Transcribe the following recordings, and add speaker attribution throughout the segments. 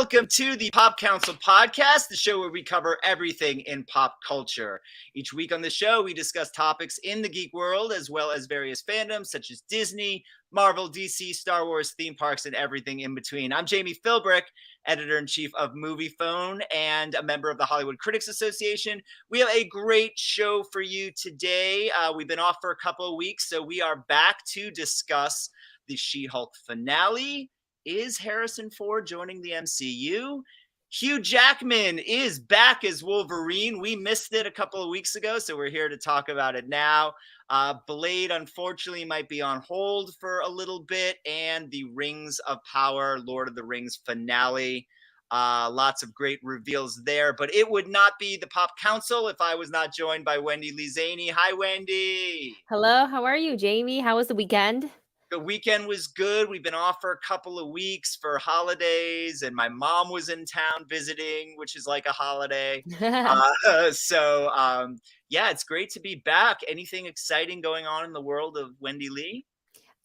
Speaker 1: welcome to the Pop Council podcast, the show where we cover everything in pop culture. Each week on the show, we discuss topics in the geek world, as well as various fandoms such as Disney, Marvel, DC, Star Wars, theme parks, and everything in between. I'm Jami Philbrick, editor-in-chief of Movie Phone and a member of the Hollywood Critics Association. We have a great show for you today. We've been off for a couple of weeks, so we are back to discuss the She-Hulk finale. Is Harrison Ford joining the MCU? Hugh Jackman is back as Wolverine. We missed it a couple of weeks ago, so we're here to talk about it now. Blade, unfortunately, might be on hold for a little bit, and the Rings of Power, Lord of the Rings finale. Lots of great reveals there, but it would not be the Pop Council if I was not joined by Wendy Lee. Szany. Hi, Wendy.
Speaker 2: Hello, how are you, Jami? How was the weekend?
Speaker 1: The weekend was good. We've been off for a couple of weeks for holidays, and my mom was in town visiting, which is like a holiday. Yeah, it's great to be back. Anything exciting going on in the world of Wendy Lee?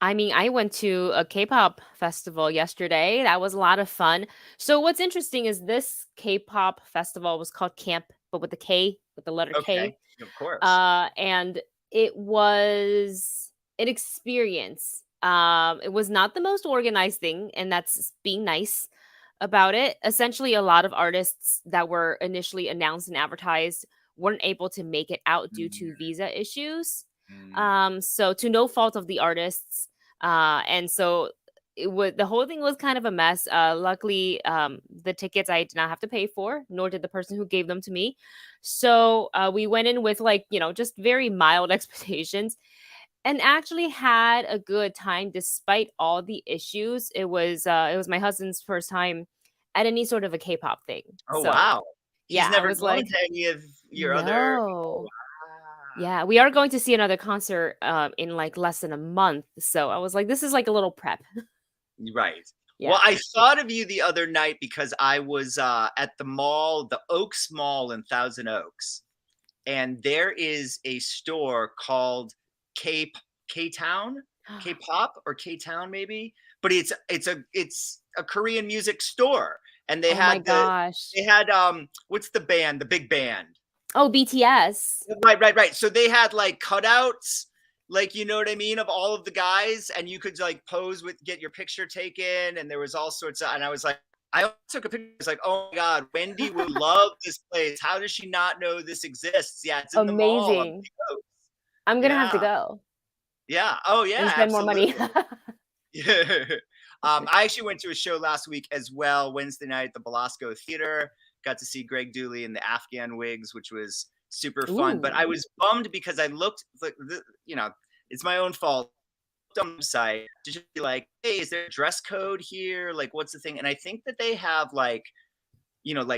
Speaker 2: I mean, I went to a K-pop festival yesterday. That was a lot of fun. So what's interesting is this K-pop festival was called Camp, but with the K, with the letter
Speaker 1: Okay,
Speaker 2: K.
Speaker 1: of course.
Speaker 2: And it was an experience. It was not the most organized thing, and that's being nice about it. Essentially, a lot of artists that were initially announced and advertised weren't able to make it out due to visa issues. So to no fault of the artists. And so the whole thing was kind of a mess. Luckily, the tickets I did not have to pay for, nor did the person who gave them to me. So we went in with just very mild expectations, and actually had a good time despite all the issues. It was my husband's first time at any sort of a K-pop thing.
Speaker 1: Oh,
Speaker 2: So,
Speaker 1: wow.
Speaker 2: yeah,
Speaker 1: He's never
Speaker 2: I was
Speaker 1: gone
Speaker 2: like,
Speaker 1: to any of your other...
Speaker 2: no.
Speaker 1: Wow.
Speaker 2: Yeah, we are going to see another concert in like less than a month. So I was like, this is like a little prep.
Speaker 1: Right.
Speaker 2: Yeah.
Speaker 1: Well, I thought of you the other night because I was at the mall, the Oaks Mall in Thousand Oaks, and there is a store called K-Town, K-pop or K-Town maybe, but it's a Korean music store, and they
Speaker 2: Oh my
Speaker 1: had
Speaker 2: gosh.
Speaker 1: what's the band, the big band?
Speaker 2: Oh, BTS.
Speaker 1: Right. So they had like cutouts, like, you know what I mean, of all of the guys, and you could like pose get your picture taken, and there was all sorts of, and I was like, I took a picture. It's like, oh my God, Wendy would love this place. How does she not know this exists? Yeah, it's in the mall.
Speaker 2: Amazing. I'm gonna have to go.
Speaker 1: Yeah. Oh yeah.
Speaker 2: And spend more money.
Speaker 1: Yeah. I actually went to a show last week as well, Wednesday night at the Belasco Theater. Got to see Greg Dooley in the Afghan wigs, which was super fun. But I was bummed because I looked like, it's my own fault. On the site to just be like, hey, is there a dress code here? Like, what's the thing? And I think that they have like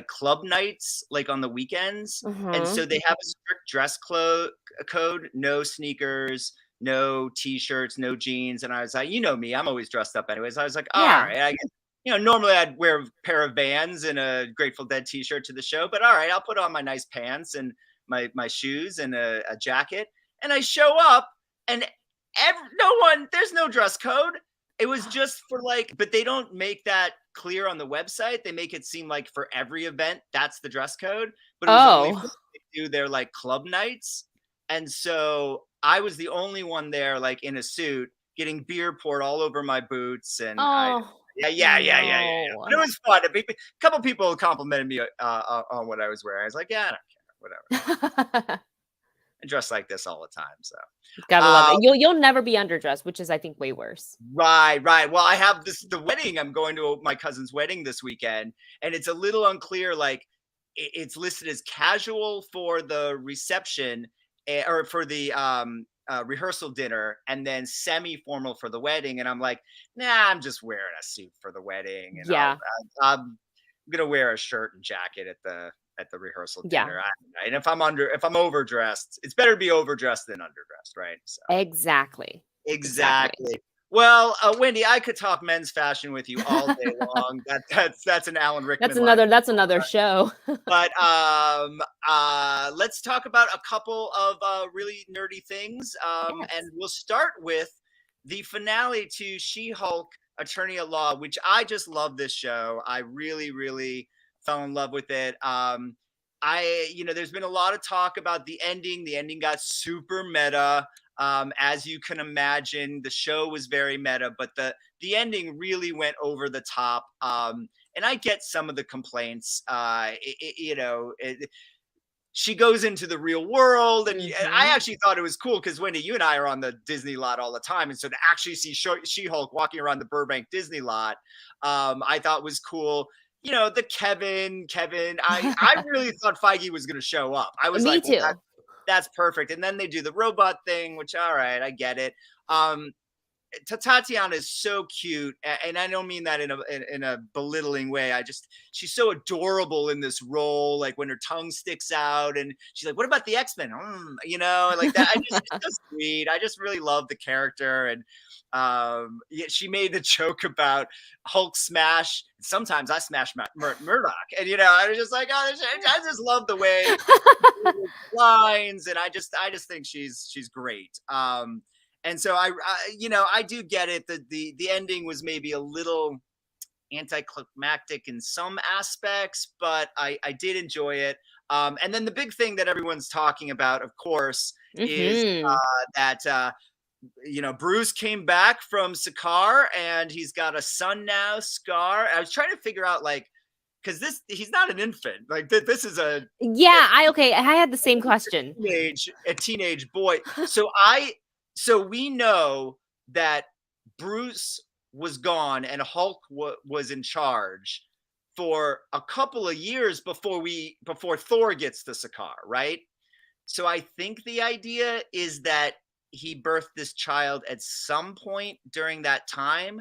Speaker 1: club nights like on the weekends, and so they have a strict dress code: no sneakers, no t-shirts, no jeans. And I was like, you know me, I'm always dressed up anyways. I was like, all right, I guess, normally I'd wear a pair of Vans and a Grateful Dead t-shirt to the show, but all right, I'll put on my nice pants and my shoes and a jacket, and I show up, and there's no dress code. It was just for but they don't make that clear on the website. They make it seem like for every event that's the dress code, but it was only for they do their like club nights. And so I was the only one there, like in a suit, getting beer poured all over my boots, and yeah. But it was fun. A couple people complimented me on what I was wearing. I was like, yeah, I don't care, whatever. I dress like this all the time, so
Speaker 2: gotta love it. You'll never be underdressed, which is I think way worse.
Speaker 1: Right. Well, I have the wedding. I'm going to my cousin's wedding this weekend, and it's a little unclear. Like, it's listed as casual for the reception or for the rehearsal dinner, and then semi-formal for the wedding. And I'm like, nah, I'm just wearing a suit for the wedding, and I'm gonna wear a shirt and jacket at the rehearsal dinner. And if I'm overdressed, it's better to be overdressed than underdressed, right? So.
Speaker 2: Exactly.
Speaker 1: Well, Wendy, I could talk men's fashion with you all day long. That's an Alan Rickman.
Speaker 2: That's another show.
Speaker 1: But let's talk about a couple of really nerdy things. And we'll start with the finale to She-Hulk attorney at law, which I just love this show. I really, really fell in love with it. There's been a lot of talk about the ending. The ending got super meta. As you can imagine, the show was very meta, but the ending really went over the top. And I get some of the complaints. She goes into the real world, and I actually thought it was cool because Wendy, you and I are on the Disney lot all the time, and so to actually see She-Hulk walking around the Burbank Disney lot, I thought was cool. The Kevin, I really thought Feige was going to show up. I was
Speaker 2: Me
Speaker 1: like,
Speaker 2: too.
Speaker 1: well, that's perfect. And then they do the robot thing, which, all right, I get it. Tatiana is so cute, and I don't mean that in a belittling way. She's so adorable in this role. Like when her tongue sticks out, and she's like, "What about the X-Men?" Like that. She's so sweet. I just really love the character, and she made the joke about Hulk smash. Sometimes I smash Murdoch, and I was just like, oh, I just love the way lines, and I just think she's great. And so I do get it that the ending was maybe a little anticlimactic in some aspects, but I did enjoy it. And then the big thing that everyone's talking about, of course, is that Bruce came back from Sakaar and he's got a son now, Scar. I was trying to figure out because he's not an infant. Like this is I
Speaker 2: had the same question.
Speaker 1: A teenage boy. So we know that Bruce was gone and Hulk was in charge for a couple of years before Thor gets to Sakaar, right? So I think the idea is that he birthed this child at some point during that time.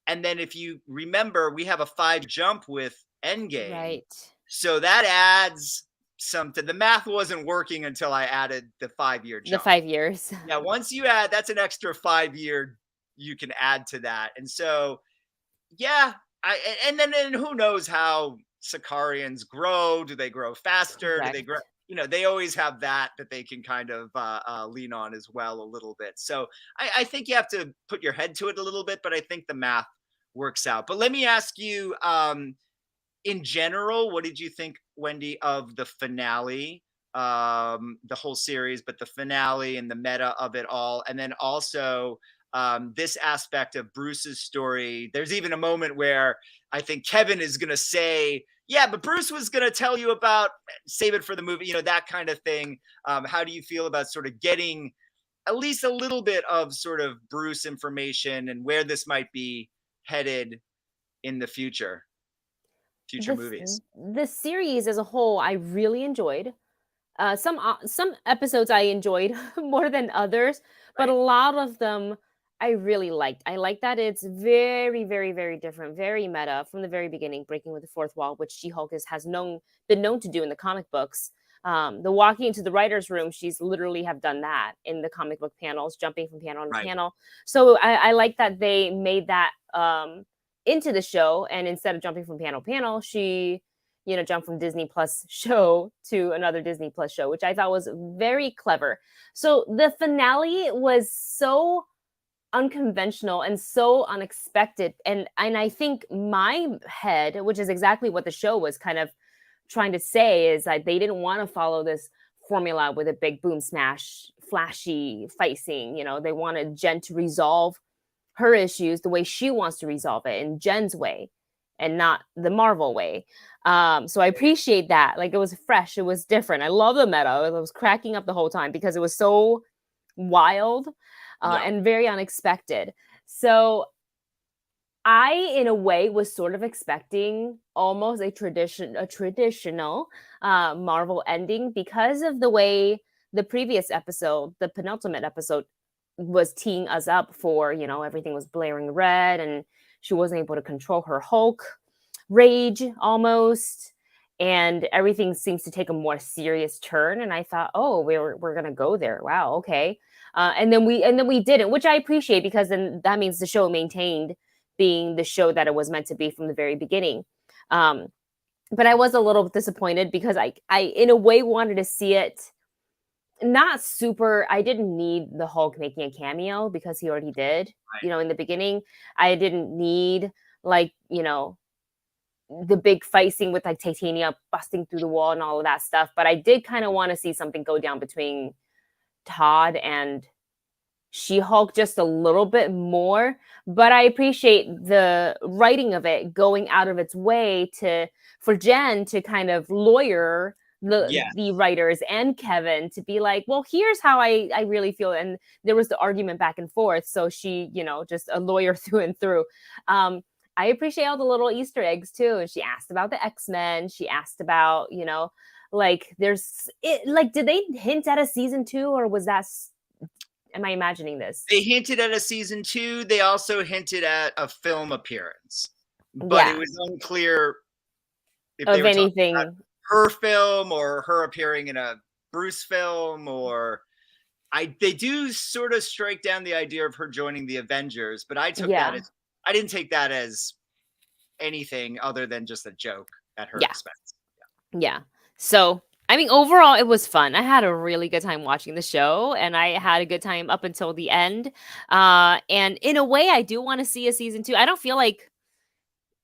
Speaker 1: And then if you remember, we have a 5 jump with Endgame.
Speaker 2: Right.
Speaker 1: So that adds something. The math wasn't working until I added the 5-year jump.
Speaker 2: The 5 years.
Speaker 1: Yeah, once you add, that's an extra 5-year you can add to that. And so, yeah, and then who knows how Sakarians grow? Do they grow faster?
Speaker 2: Correct.
Speaker 1: Do they grow? They always have that they can kind of lean on as well a little bit. So I think you have to put your head to it a little bit, but I think the math works out. But let me ask you, in general, what did you think, Wendy, of the finale, the whole series, but the finale and the meta of it all? And then also this aspect of Bruce's story. There's even a moment where I think Kevin is going to say, yeah, but Bruce was going to tell you about, save it for the movie, that kind of thing. How do you feel about sort of getting at least a little bit of sort of Bruce information and where this might be headed in the future movies?
Speaker 2: The series as a whole, I really enjoyed. Some episodes I enjoyed more than others, but a lot of them I really liked. I like that it's very, very, very different, very meta from the very beginning, breaking with the fourth wall, which She-Hulk been known to do in the comic books. The walking into the writer's room, she's literally have done that in the comic book panels, jumping from panel to panel. So I like that they made that into the show, and instead of jumping from panel to panel, she jumped from Disney Plus show to another Disney Plus show, which I thought was very clever. So the finale was so unconventional and so unexpected, and I think my head, which is exactly what the show was kind of trying to say, is that they didn't want to follow this formula with a big boom smash flashy fight scene. They wanted Jen to resolve her issues the way she wants to resolve it, in Jen's way and not the Marvel way. So I appreciate that. Like, it was fresh, it was different. I love the meta. I was cracking up the whole time because it was so wild and very unexpected. So I, in a way, was sort of expecting almost a traditional Marvel ending because of the way the previous episode, the penultimate episode, was teeing us up for, everything was blaring red and she wasn't able to control her Hulk rage almost, and everything seems to take a more serious turn. And I thought, oh, we're gonna go there. Wow, okay. And then we didn't, which I appreciate, because then that means the show maintained being the show that it was meant to be from the very beginning. But I was a little disappointed because I in a way wanted to see it not super. I didn't need the Hulk making a cameo because he already did.
Speaker 1: Right.
Speaker 2: You know, in the beginning, I didn't need like, you know, the big fight scene with like Titania busting through the wall and all of that stuff. But I did kind of want to see something go down between Todd and She-Hulk just a little bit more. But I appreciate the writing of it going out of its way for Jen to kind of lawyer
Speaker 1: Yes.
Speaker 2: the writers and Kevin to be like, well, here's how I really feel. And there was the argument back and forth. So she, you know, just a lawyer through and through. I appreciate all the little Easter eggs too. And she asked about the X-Men. She asked about, you know, like there's it like, did they hint at a season 2 or was that am I imagining this?
Speaker 1: They hinted at a season 2. They also hinted at a film appearance, but it
Speaker 2: Yeah.
Speaker 1: was unclear if they
Speaker 2: Of
Speaker 1: were talking about
Speaker 2: anything.
Speaker 1: her film or her appearing in a Bruce film, or they do sort of strike down the idea of her joining the Avengers, but I
Speaker 2: Yeah.
Speaker 1: didn't take that as anything other than just a joke at her
Speaker 2: Yeah.
Speaker 1: expense.
Speaker 2: Yeah. So, I mean, overall, it was fun. I had a really good time watching the show, and I had a good time up until the end. And in a way, I do want to see a season 2. I don't feel like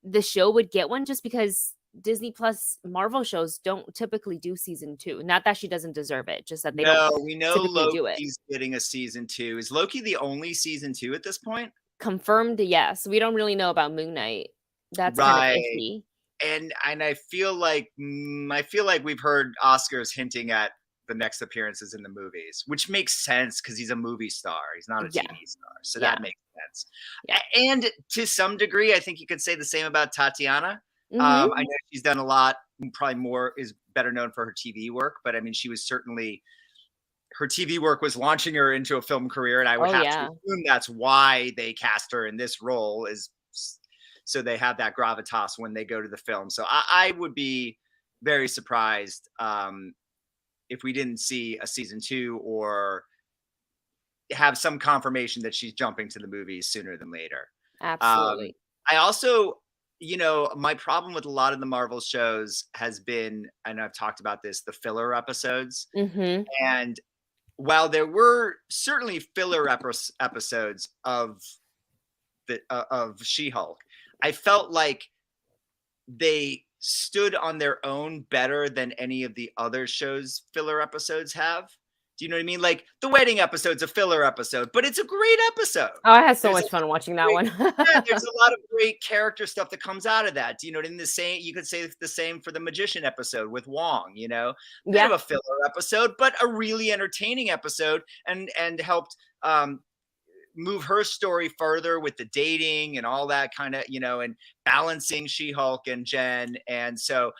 Speaker 2: the show would get one just because Disney Plus Marvel shows don't typically do season 2. Not that she doesn't deserve it, just that they don't
Speaker 1: No, we know
Speaker 2: typically do it.
Speaker 1: Loki's getting a season 2. Is Loki the only season 2 at this point?
Speaker 2: Confirmed, yes. We don't really know about Moon Knight. That's kind of
Speaker 1: Right.
Speaker 2: iffy.
Speaker 1: And I feel like we've heard Oscars hinting at the next appearances in the movies, which makes sense because he's a movie star. He's not a
Speaker 2: Yeah.
Speaker 1: TV star, so
Speaker 2: Yeah.
Speaker 1: that makes sense.
Speaker 2: Yeah.
Speaker 1: And to some degree, I think you could say the same about Tatiana.
Speaker 2: Mhm.
Speaker 1: I know she's done a lot. Probably more is better known for her TV work, but I mean, she was certainly her TV work was launching her into a film career, and I would
Speaker 2: Oh,
Speaker 1: have to
Speaker 2: yeah.
Speaker 1: assume that's why they cast her in this role, is so they have that gravitas when they go to the film. So I would be very surprised if we didn't see a season 2 or have some confirmation that she's jumping to the movies sooner than later. Um,
Speaker 2: Absolutely.
Speaker 1: I also, you know, my problem with a lot of the Marvel shows has been, and I've talked about this, the filler episodes.
Speaker 2: Mhm.
Speaker 1: And while there were certainly filler episodes of She-Hulk, I felt like they stood on their own better than any of the other shows filler episodes have. Do you know what I mean? Like the wedding episode's a filler episode, but it's a great episode.
Speaker 2: Oh, I had so
Speaker 1: There's a
Speaker 2: much fun watching that
Speaker 1: great,
Speaker 2: one.
Speaker 1: yeah, there's a lot of great character stuff that comes out of that. Do you know? In the same, you could say the same for the magician episode with Wong. You know, bit of
Speaker 2: Yeah.
Speaker 1: a filler episode, but a really entertaining episode, and helped move her story further with the dating and all that kind of, you know, and balancing She-Hulk and Jen. And so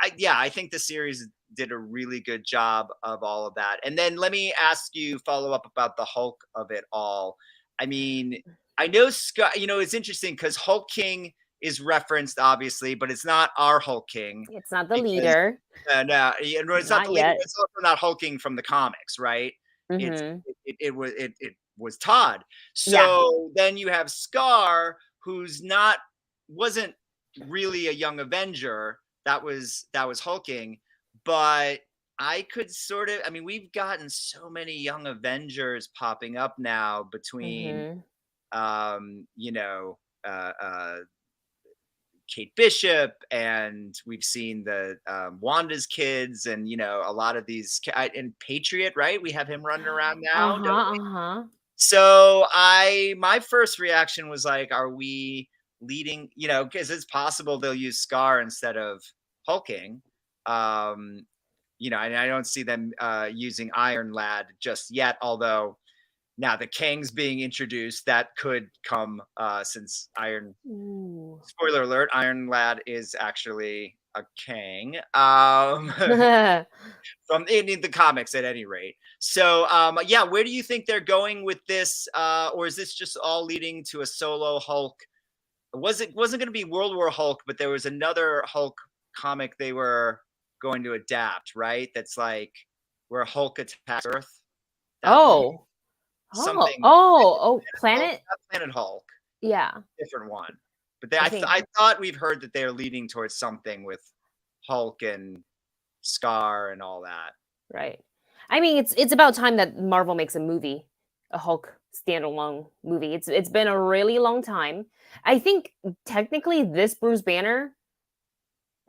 Speaker 1: I think the series did a really good job of all of that. And then let me ask you follow up about the Hulk of it all. I mean, I know Scott, you know, it's interesting because Hulk King is referenced obviously, but it's not our Hulk King
Speaker 2: It's not the
Speaker 1: because
Speaker 2: leader.
Speaker 1: no, it's not the
Speaker 2: Not
Speaker 1: leader.
Speaker 2: yet.
Speaker 1: It's also not hulking from the comics, right? It's
Speaker 2: Mhm.
Speaker 1: it was Todd.
Speaker 2: Yeah.
Speaker 1: So then you have Scar, who's not wasn't really a young Avenger. That was hulking, but I could sort of. I mean, we've gotten so many young Avengers popping up now between,
Speaker 2: Mhm.
Speaker 1: you know, Kate Bishop, and we've seen the Wanda's kids, and you know a lot of these, and Patriot, right? We have him running around now,
Speaker 2: Uh-huh,
Speaker 1: don't we?
Speaker 2: uh-huh.
Speaker 1: So my first reaction was like, are we leading? You know, because it's possible they'll use Scar instead of hulking. Um, you know, and I don't see them using Iron Lad just yet, although now the Kang's being introduced. That could come since
Speaker 2: Ooh.
Speaker 1: spoiler alert, Iron Lad is actually a Kang. From in the comics at any rate. So yeah, where do you think they're going with this? Or is this just all leading to a solo Hulk? Wasn't going to be World War Hulk, but there was another Hulk comic they were going to adapt, right? That's like where Hulk attacks Earth. That one,
Speaker 2: Oh. Oh.
Speaker 1: something.
Speaker 2: Oh,
Speaker 1: Hulk,
Speaker 2: Planet?
Speaker 1: not Planet Hulk,
Speaker 2: Yeah.
Speaker 1: different one. But
Speaker 2: I think
Speaker 1: I thought we've heard that they're leading towards something with Hulk and Scar and all that.
Speaker 2: right. I mean, it's about time that Marvel makes a Hulk standalone movie. It's been a really long time. I think technically this Bruce Banner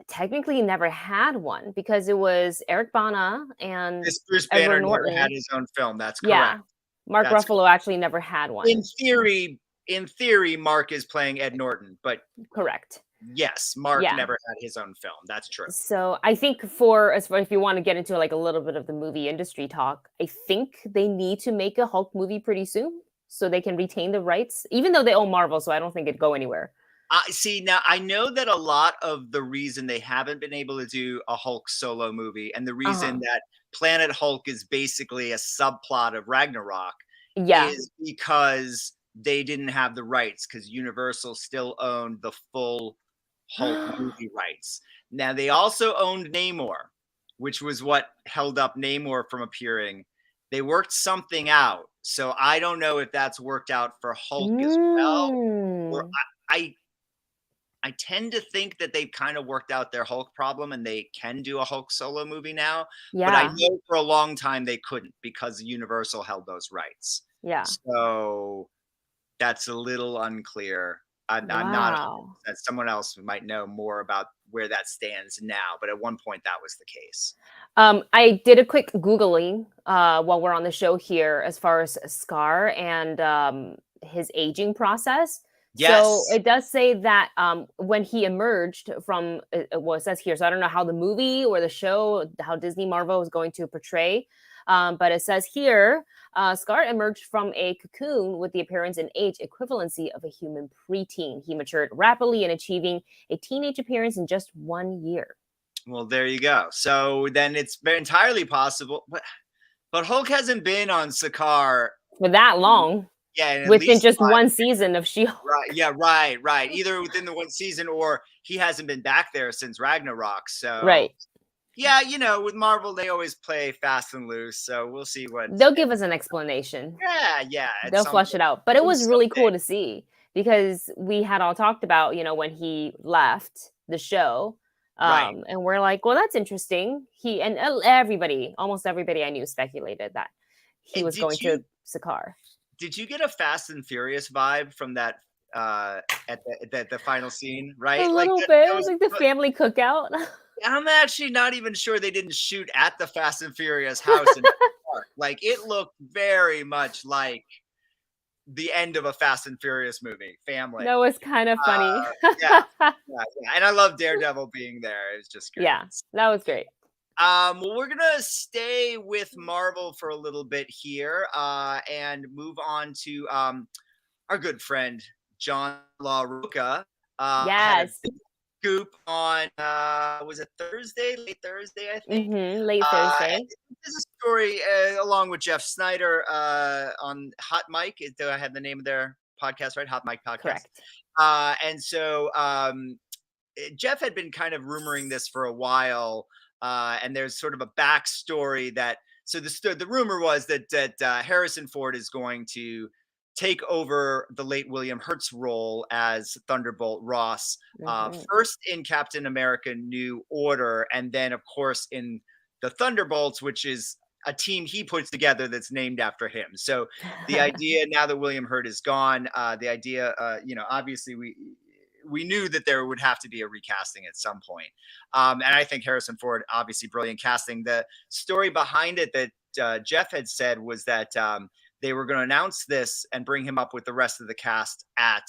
Speaker 2: technically never had one because it was Eric Bana and
Speaker 1: This Bruce
Speaker 2: Edward
Speaker 1: Banner never had
Speaker 2: Norton.
Speaker 1: his own film. That's
Speaker 2: Yeah.
Speaker 1: correct.
Speaker 2: Mark
Speaker 1: That's
Speaker 2: Ruffalo actually never had
Speaker 1: in
Speaker 2: one.
Speaker 1: theory, Mark is playing Ed Norton, but
Speaker 2: Correct.
Speaker 1: yes, Mark
Speaker 2: Yeah.
Speaker 1: never had his own film. That's true.
Speaker 2: So I think as far if you want to get into like a little bit of the movie industry talk, I think they need to make a Hulk movie pretty soon so they can retain the rights, even though they own Marvel. So I don't think it'd go anywhere.
Speaker 1: I see. Now I know that a lot of the reason they haven't been able to do a Hulk solo movie, and the reason
Speaker 2: Uh-huh.
Speaker 1: that Planet Hulk is basically a subplot of Ragnarok,
Speaker 2: Yeah.
Speaker 1: is because they didn't have the rights because Universal still owned the full Hulk movie rights. Now they also owned Namor, which was what held up Namor from appearing. They worked something out, so I don't know if that's worked out for Hulk as well. Or
Speaker 2: Mm.
Speaker 1: I I tend to think that they've kind of worked out their Hulk problem and they can do a Hulk solo movie now. But I
Speaker 2: Yeah.
Speaker 1: know for a long time they couldn't because Universal held those rights.
Speaker 2: Yeah.
Speaker 1: So that's a little unclear. I'm not
Speaker 2: Wow.
Speaker 1: 100%. Someone else might know more about where that stands now, but at one point that was the case.
Speaker 2: I did a quick Googling while we're on the show here as far as Scar and his aging process. So
Speaker 1: Yes.
Speaker 2: it does say that when he emerged from, well, it says here, so I don't know how the movie or the show, how Disney Marvel is going to portray, but it says here, Scar emerged from a cocoon with the appearance and age equivalency of a human preteen. He matured rapidly in achieving a teenage appearance in just 1 year.
Speaker 1: Well, there you go. So then it's entirely possible. But Hulk hasn't been on Sakaar.
Speaker 2: For that long.
Speaker 1: Yeah, in at
Speaker 2: Within
Speaker 1: least
Speaker 2: just
Speaker 1: 5
Speaker 2: one season of She-Hulk.
Speaker 1: Right. Yeah. Right. Right. Either within the one season or he hasn't been back there since Ragnarok. So,
Speaker 2: Right.
Speaker 1: yeah, with Marvel, they always play fast and loose. So we'll see what.
Speaker 2: They'll give us an explanation.
Speaker 1: Yeah. Yeah.
Speaker 2: They'll flush it out. But it was really
Speaker 1: someday.
Speaker 2: cool to see because we had all talked about, when he left the show.
Speaker 1: Right.
Speaker 2: And we're like, well, that's interesting. Everybody, almost everybody I knew speculated that he
Speaker 1: And
Speaker 2: was going to Sakaar.
Speaker 1: did you get a Fast and Furious vibe from that at the final scene?
Speaker 2: A
Speaker 1: Right. Like
Speaker 2: little
Speaker 1: that,
Speaker 2: bit.
Speaker 1: that
Speaker 2: It was
Speaker 1: was.
Speaker 2: like the family cookout.
Speaker 1: I'm actually not even sure they didn't shoot at the Fast and Furious house in the park. Like it looked very much like the end of a Fast and Furious movie. Family.
Speaker 2: That was kind of funny.
Speaker 1: Yeah, and I love Daredevil being there. It's just great.
Speaker 2: Yeah, that was great.
Speaker 1: Well, we're gonna stay with Marvel for a little bit here, and move on to our good friend John LaRocca. Had a
Speaker 2: Yes.
Speaker 1: big scoop on was it Thursday, late Thursday, I think.
Speaker 2: Late Thursday.
Speaker 1: This is a story along with Jeff Snyder on Hot Mic. Do I have the name of their podcast right? Hot Mic Podcast.
Speaker 2: Correct.
Speaker 1: And so Jeff had been kind of rumoring this for a while, and there's sort of a backstory that. So the rumor was that Harrison Ford is going to take over the late William Hurt's role as Thunderbolt Ross, first in Captain America: New Order, and then of course in the Thunderbolts, which is a team he puts together that's named after him. So the idea now that William Hurt is gone, the idea, obviously we knew that there would have to be a recasting at some point. And I think Harrison Ford, obviously brilliant casting. The story behind it that Jeff had said was that they were going to announce this and bring him up with the rest of the cast at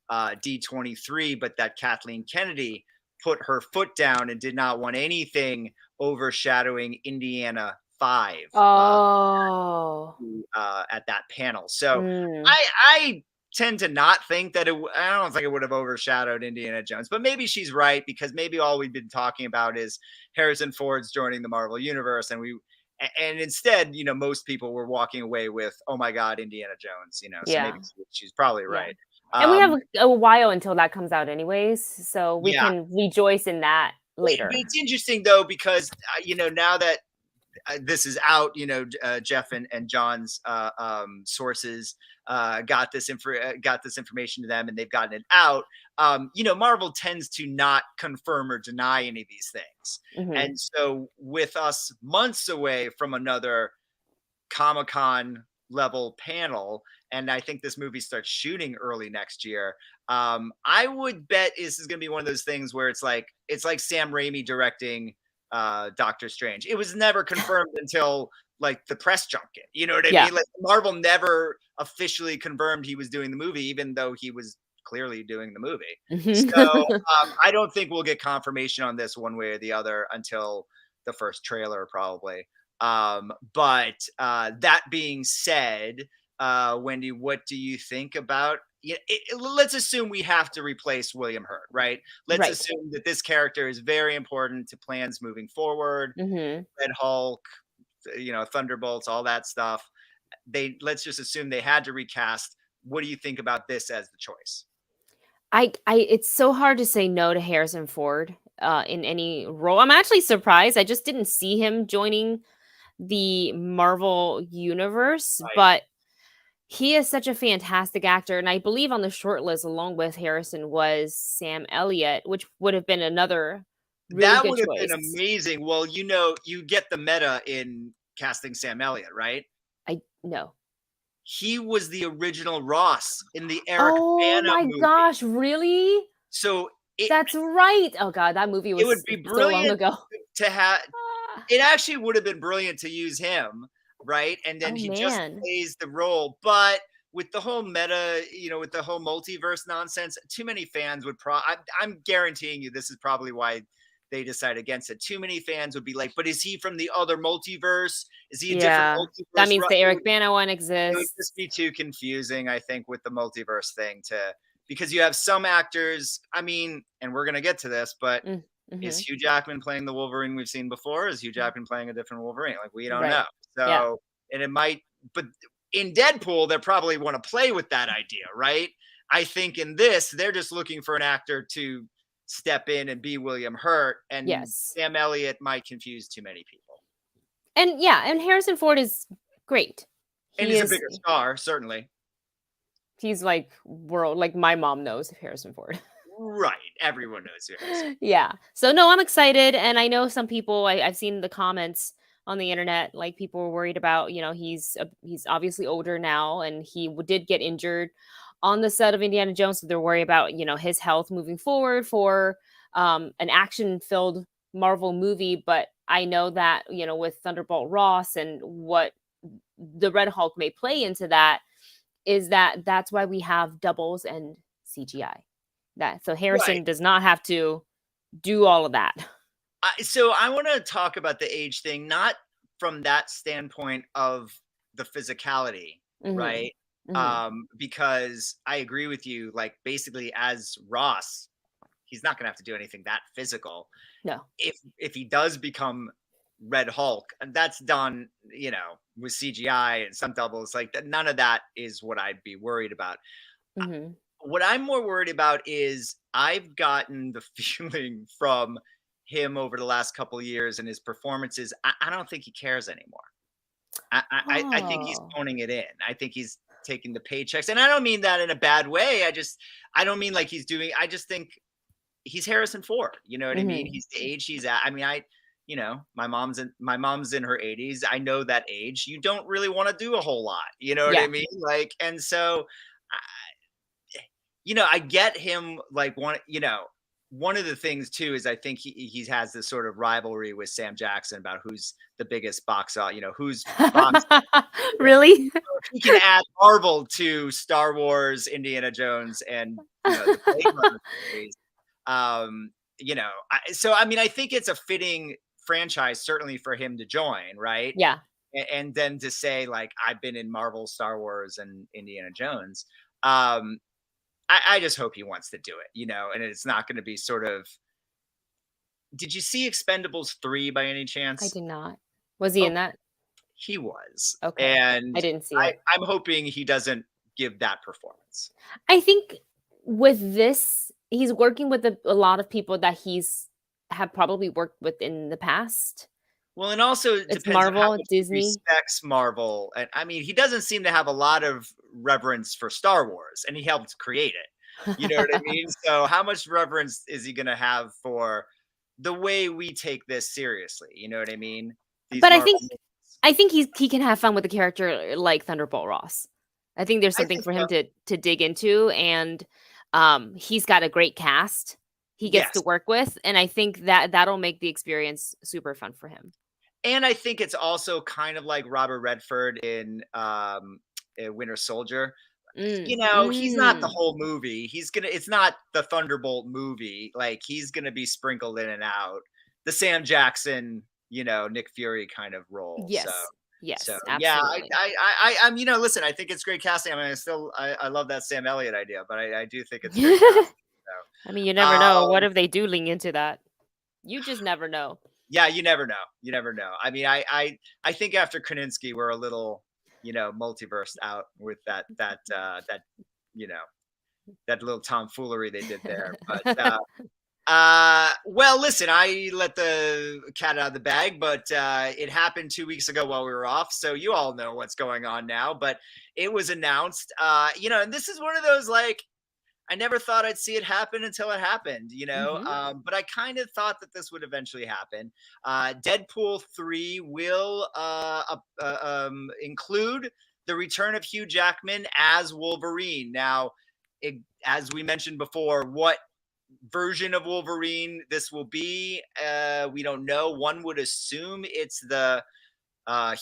Speaker 1: D23, but that Kathleen Kennedy put her foot down and did not want anything overshadowing Indiana 5 at that panel. So I tend to not think that I don't think it would have overshadowed Indiana Jones, but maybe she's right because maybe all we've been talking about is Harrison Ford's joining the Marvel universe, and instead, most people were walking away with, oh my God, Indiana Jones, so maybe she's probably right.
Speaker 2: And we have a while until that comes out anyways, so we can rejoice in that later.
Speaker 1: It's interesting though, because, now that this is out, Jeff and John's sources got this information to them, and they've gotten it out. Marvel tends to not confirm or deny any of these things.
Speaker 2: Mhm.
Speaker 1: And so with us months away from another Comic-Con level panel, and I think this movie starts shooting early next year, I would bet this is going to be one of those things where it's like Sam Raimi directing Doctor Strange. It was never confirmed until like the press junket. You know what I
Speaker 2: Yeah.
Speaker 1: mean? Like Marvel never officially confirmed he was doing the movie, even though he was clearly doing the movie. So I don't think we'll get confirmation on this one way or the other until the first trailer, probably. But that being said, Wendy, what do you think about? Let's assume we have to replace William Hurt, right? Let's
Speaker 2: Right.
Speaker 1: assume that this character is very important to plans moving forward.
Speaker 2: Mhm.
Speaker 1: Red Hulk, Thunderbolts, all that stuff. Let's just assume they had to recast. What do you think about this as the choice?
Speaker 2: It's so hard to say no to Harrison Ford in any role. I'm actually surprised. I just didn't see him joining the Marvel universe,
Speaker 1: Right.
Speaker 2: but he is such a fantastic actor, and I believe on the short list along with Harrison was Sam Elliott, which would have been another really
Speaker 1: That
Speaker 2: good
Speaker 1: would have been
Speaker 2: choice.
Speaker 1: amazing. Well, you get the meta in casting Sam Elliott, right?
Speaker 2: I no.
Speaker 1: He was the original Ross in the Eric
Speaker 2: Oh
Speaker 1: Bana
Speaker 2: my
Speaker 1: movie.
Speaker 2: gosh, really?
Speaker 1: So
Speaker 2: That's right. Oh god, that movie
Speaker 1: it would
Speaker 2: was
Speaker 1: be
Speaker 2: so long
Speaker 1: brilliant
Speaker 2: ago.
Speaker 1: to have.
Speaker 2: Ah,
Speaker 1: It actually would have been brilliant to use him, right? And then
Speaker 2: oh
Speaker 1: he just
Speaker 2: man.
Speaker 1: plays the role. But with the whole meta, with the whole multiverse nonsense, too many fans would I'm guaranteeing you this is probably why they decide against it. Too many fans would be like, but is he from the other multiverse? Is he a different
Speaker 2: Yeah. That
Speaker 1: multiverse?
Speaker 2: means the Eric Bana one
Speaker 1: It would just
Speaker 2: exists.
Speaker 1: be too confusing, I think, with the multiverse thing because you have some actors, and we're gonna get to this, but
Speaker 2: Mm,
Speaker 1: is
Speaker 2: mhm.
Speaker 1: Hugh Jackman playing the Wolverine we've seen before? Is Hugh Jackman playing a different Wolverine? Like we don't know.
Speaker 2: Right. Yeah.
Speaker 1: So, and it might, but in Deadpool, they probably want to play with that idea, right? I think in this, they're just looking for an actor to step in and be William Hurt, and
Speaker 2: Yes.
Speaker 1: Sam Elliott might confuse too many people.
Speaker 2: And yeah, and Harrison Ford is great.
Speaker 1: And
Speaker 2: He
Speaker 1: he's a
Speaker 2: is
Speaker 1: bigger star, certainly.
Speaker 2: he's like world like my mom knows Harrison Ford.
Speaker 1: Right. Everyone knows who Harrison.
Speaker 2: Yeah. So no, I'm excited, and I know some people. I've seen the comments on the internet. Like people were worried about. He's obviously older now, and he did get injured on the set of Indiana Jones. So they're worried about his health moving forward for an action-filled Marvel movie. But I know that with Thunderbolt Ross and what the Red Hulk may play into that is that's why we have doubles and CGI. That so
Speaker 1: Right.
Speaker 2: Harrison does not have to do all of that.
Speaker 1: So I want to talk about the age thing, not from that standpoint of the physicality,
Speaker 2: Mhm.
Speaker 1: right?
Speaker 2: Mhm.
Speaker 1: Because I agree with you. Like basically, as Ross, he's not going to have to do anything that physical.
Speaker 2: No.
Speaker 1: If he does become Red Hulk, and that's done, with CGI and stunt doubles. Like that, none of that is what I'd be worried about.
Speaker 2: Mhm.
Speaker 1: What I'm more worried about is I've gotten the feeling from him over the last couple of years and his performances. I don't think he cares anymore. I think he's
Speaker 2: Oh.
Speaker 1: phoning it in. I think he's taking the paychecks, and I don't mean that in a bad way. I don't mean like he's doing. I just think he's Harrison Ford. You know what I mean?
Speaker 2: Mhm.
Speaker 1: He's the age he's at. My mom's in her 80s. I know that age. You don't really want to do a whole lot. You know what I
Speaker 2: Yeah.
Speaker 1: mean? Like, and so I get him like one of the things too is I think he has this sort of rivalry with Sam Jackson about who's the biggest who's box.
Speaker 2: Really?
Speaker 1: He can add Marvel to Star Wars, Indiana Jones, and the Blade Runner series. I think it's a fitting franchise certainly for him to join, right?
Speaker 2: Yeah.
Speaker 1: And then to say like I've been in Marvel, Star Wars, and Indiana Jones. Um, I just hope he wants to do it, and it's not going to be sort of. Did you see Expendables 3 by any
Speaker 2: I
Speaker 1: chance?
Speaker 2: did not. Was he
Speaker 1: Oh,
Speaker 2: in that?
Speaker 1: he was,
Speaker 2: Okay. I
Speaker 1: and
Speaker 2: didn't see it.
Speaker 1: I'm hoping he doesn't give that performance.
Speaker 2: I think with this, he's working with a lot of people that he's have probably worked with in the past.
Speaker 1: Well, and also it
Speaker 2: It's
Speaker 1: depends on how
Speaker 2: Marvel,
Speaker 1: much he
Speaker 2: Disney.
Speaker 1: respects Marvel. And I mean, he doesn't seem to have a lot of reverence for Star Wars, and he helped create it. You know what I mean? So how much reverence is he going to have for the way we take this seriously? You know what I mean? These
Speaker 2: But
Speaker 1: Marvel movies.
Speaker 2: I think he can have fun with a character like Thunderbolt Ross. I think there's
Speaker 1: I
Speaker 2: something
Speaker 1: think
Speaker 2: for
Speaker 1: so.
Speaker 2: him to dig into, and he's got a great cast he gets to
Speaker 1: Yes.
Speaker 2: work with, and I think that that'll make the experience super fun for him.
Speaker 1: And I think it's also kind of like Robert Redford in Winter Soldier. You
Speaker 2: Mm,
Speaker 1: know, he's not the
Speaker 2: mm.
Speaker 1: whole movie. It's not the Thunderbolt movie. Like he's gonna be sprinkled in and out. The Sam Jackson, Nick Fury kind of role. So
Speaker 2: Yes.
Speaker 1: so
Speaker 2: Yes,
Speaker 1: yeah,
Speaker 2: absolutely.
Speaker 1: I'm listen, I think it's great casting. I mean, I love that Sam Elliott idea, but I do think it's great casting.
Speaker 2: I mean, you
Speaker 1: So
Speaker 2: never know. What if they do lean into that? You just never know.
Speaker 1: yeah, you never know. You never know. I mean, I think after Krasinski, we're a little, multiverse out with that you know that little tomfoolery they did there. But well, listen, I let the cat out of the bag, but it happened 2 weeks ago while we were off, so you all know what's going on now. But it was announced, and this is one of those like I never thought I'd see it happen until it happened,
Speaker 2: Mhm.
Speaker 1: but I kind of thought that this would eventually happen. Deadpool 3 will include the return of Hugh Jackman as Wolverine. Now, as we mentioned before, what version of Wolverine this will be, we don't know. One would assume it's the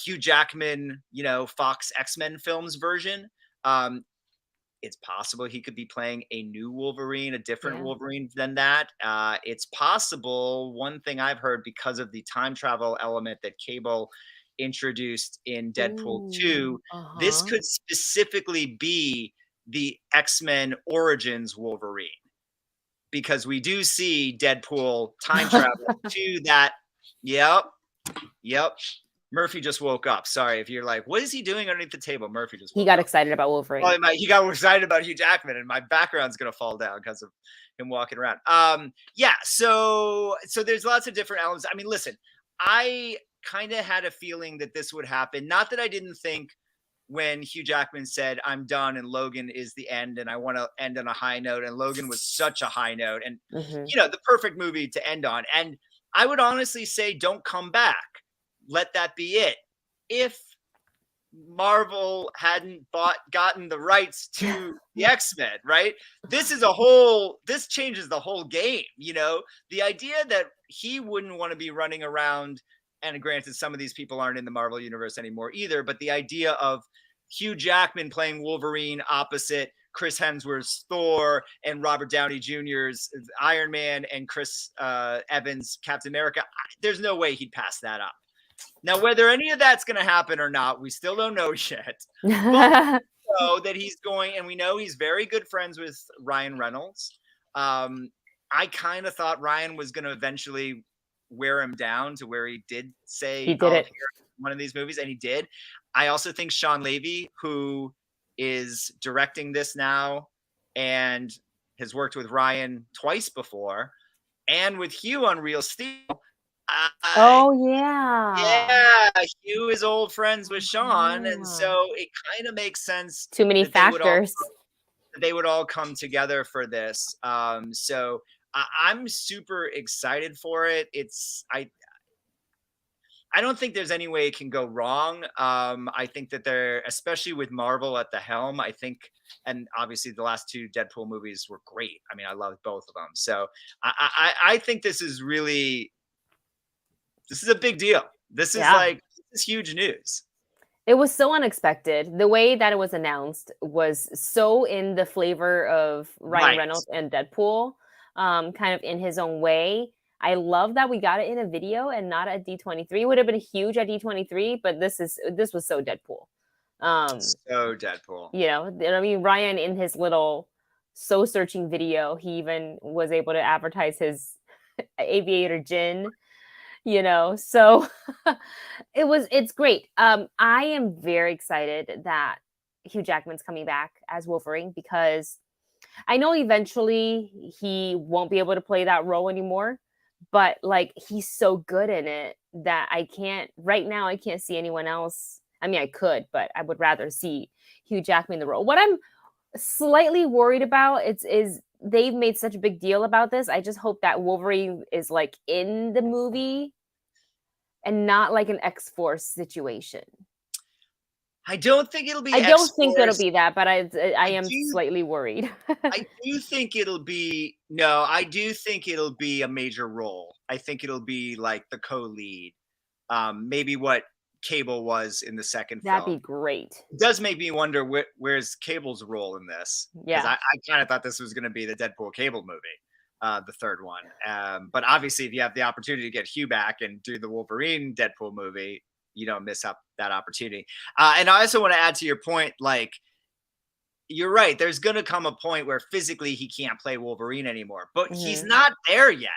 Speaker 1: Hugh Jackman, Fox X-Men films version. Um, it's possible he could be playing a new Wolverine, a different
Speaker 2: Yeah.
Speaker 1: Wolverine than that. It's possible. One thing I've heard because of the time travel element that Cable introduced in Deadpool
Speaker 2: Ooh.
Speaker 1: 2, this
Speaker 2: Uh-huh.
Speaker 1: could specifically be the X-Men Origins Wolverine because we do see Deadpool time travel to that. Yep. Yep. Murphy just woke up. Sorry if you're like, what is he doing underneath the table? Murphy just
Speaker 2: He
Speaker 1: woke
Speaker 2: got
Speaker 1: up.
Speaker 2: excited about Wolverine.
Speaker 1: Well, he got excited about Hugh Jackman, and my background's gonna fall down because of him walking around. Yeah. So there's lots of different elements. I mean, listen, I kind of had a feeling that this would happen. Not that I didn't think when Hugh Jackman said, "I'm done," and Logan is the end, and I want to end on a high note. And Logan was such a high note, and
Speaker 2: Mhm.
Speaker 1: the perfect movie to end on. And I would honestly say, don't come back. Let that be it. If Marvel hadn't gotten the rights to the X-Men, right? This changes the whole game, The idea that he wouldn't want to be running around, and granted, some of these people aren't in the Marvel universe anymore either, but the idea of Hugh Jackman playing Wolverine opposite Chris Hemsworth's Thor and Robert Downey Jr.'s Iron Man and Chris Evans Captain America, there's no way he'd pass that up. Now, whether any of that's going to happen or not, we still don't know yet. But we know that he's going, and we know he's very good friends with Ryan Reynolds. I kind of thought Ryan was going to eventually wear him down to where he did
Speaker 2: He
Speaker 1: say,
Speaker 2: did
Speaker 1: "I'll
Speaker 2: it.
Speaker 1: appear in one of these movies," and he did. I also think Sean Levy, who is directing this now and has worked with Ryan twice before and with Hugh on Real Steel,
Speaker 2: Oh, yeah.
Speaker 1: yeah, Hugh is old friends with Sean, and
Speaker 2: Uh-huh.
Speaker 1: so it kind of makes sense
Speaker 2: Too many
Speaker 1: that
Speaker 2: factors.
Speaker 1: they would all come together for this. So I'm super excited for it. I don't think there's any way it can go wrong. I think that they're, especially with Marvel at the helm, I think, and obviously the last two Deadpool movies were great. I mean, I loved both of them. So I think this is a big deal.
Speaker 2: Yeah.
Speaker 1: This is huge news.
Speaker 2: It was so unexpected. The way that it was announced was so in the flavor of Ryan
Speaker 1: Right.
Speaker 2: Reynolds and Deadpool, kind of in his own way. I love that we got it in a video and not at D23. It would have been huge at D23, but this was so Deadpool.
Speaker 1: So Deadpool.
Speaker 2: I mean, Ryan in his little soul searching video, he even was able to advertise his aviator gin, so it's great. I am very excited that Hugh Jackman's coming back as Wolverine because I know eventually he won't be able to play that role anymore, but like he's so good in it that I can't see anyone else. I mean, I could, but I would rather see Hugh Jackman in the role. What I'm slightly worried about is they've made such a big deal about this. I just hope that Wolverine is like in the movie and not like an X-Force situation.
Speaker 1: I don't think it'll be.
Speaker 2: I don't think it'll be that, but I am slightly worried.
Speaker 1: I do think it'll be no. I do think it'll be a major role. I think it'll be like the co-lead, maybe what Cable was in the second film.
Speaker 2: That'd be great.
Speaker 1: It does make me wonder where's Cable's role in this.
Speaker 2: Yeah,
Speaker 1: I kind of thought this was going to be the Deadpool Cable movie, the third one. But obviously, if you have the opportunity to get Hugh back and do the Wolverine Deadpool movie, you don't miss up that opportunity. And I also want to add to your point, like, you're right. There's going to come a point where physically he can't play Wolverine anymore, but he's not there yet.